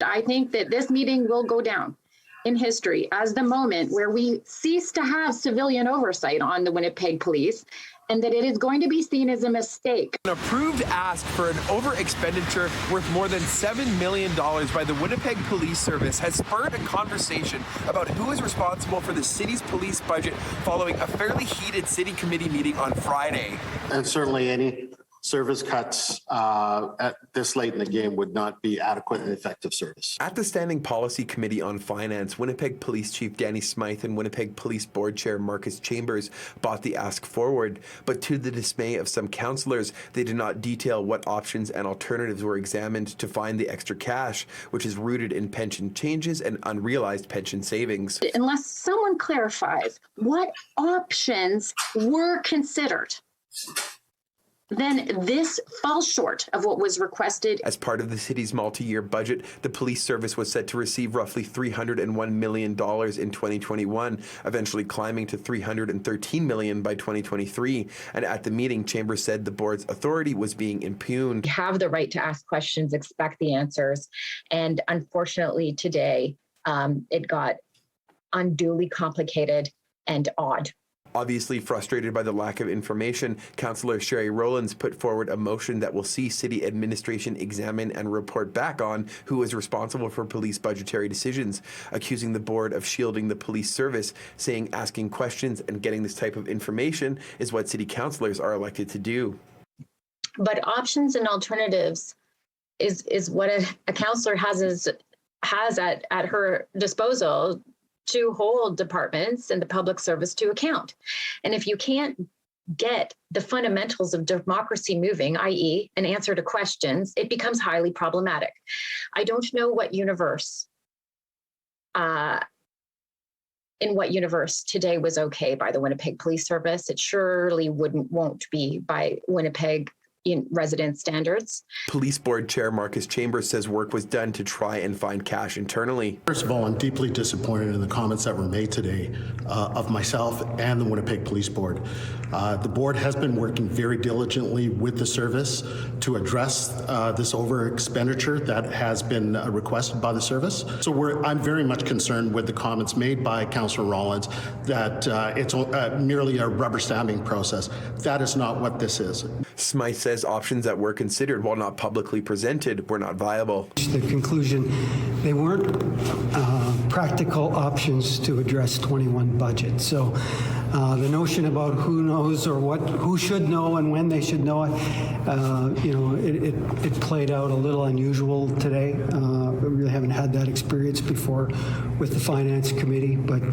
I think that this meeting will go down in history as the moment where we cease to have civilian oversight on the Winnipeg Police, and that it is going to be seen as a mistake. An approved ask for an over-expenditure worth more than $7 million by the Winnipeg Police Service has spurred a conversation about who is responsible for the city's police budget following a fairly heated city committee meeting on Friday. And certainly any service cuts at this late in the game would not be adequate and effective service. At the Standing Policy Committee on Finance, Winnipeg Police Chief Danny Smythe and Winnipeg Police Board Chair Marcus Chambers brought the ask forward, but to the dismay of some councillors, they did not detail what options and alternatives were examined to find the extra cash, which is rooted in pension changes and unrealized pension savings. Unless someone clarifies what options were considered, then this falls short of what was requested. As part of the city's multi-year budget, the police service was set to receive roughly $301 million in 2021, eventually climbing to $313 million by 2023. And at the meeting, Chambers said the board's authority was being impugned. We have the right to ask questions, expect the answers. And unfortunately today, it got unduly complicated and odd. Obviously frustrated by the lack of information, Councillor Sherry Rowlands put forward a motion that will see city administration examine and report back on who is responsible for police budgetary decisions, accusing the board of shielding the police service, saying asking questions and getting this type of information is what city councillors are elected to do. But options and alternatives is what a councillor has at her disposal to hold departments and the public service to account. And if you can't get the fundamentals of democracy moving, i.e. an answer to questions, it becomes highly problematic. I don't know what universe, in what universe today was okay by the Winnipeg Police Service. It surely won't be by Winnipeg resident standards. Police Board Chair Marcus Chambers says work was done to try and find cash internally. First of all, I'm deeply disappointed in the comments that were made today of myself and the Winnipeg Police Board. The board has been working very diligently with the service to address this over expenditure that has been requested by the service. So I'm very much concerned with the comments made by Councillor Rollins that it's merely a rubber stamping process. That is not what this is. Smythe says options that were considered, while not publicly presented, were not viable. The conclusion, they weren't practical options to address 21 budget. So the notion about who knows or who should know and when they should know it, it played out a little unusual today. We really haven't had that experience before with the Finance Committee, but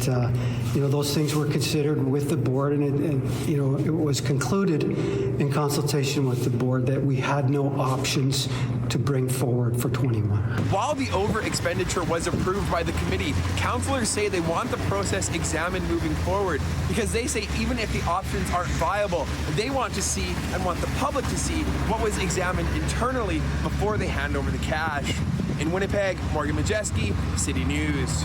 those things were considered with the board, and it was concluded in consultation with the board that we had no options to bring forward for 21. While the over-expenditure was approved by the committee, councillors say they want the process examined moving forward because they say even if the options aren't viable, they want to see and want the public to see what was examined internally before they hand over the cash. In Winnipeg, Morgan Majeski, City News.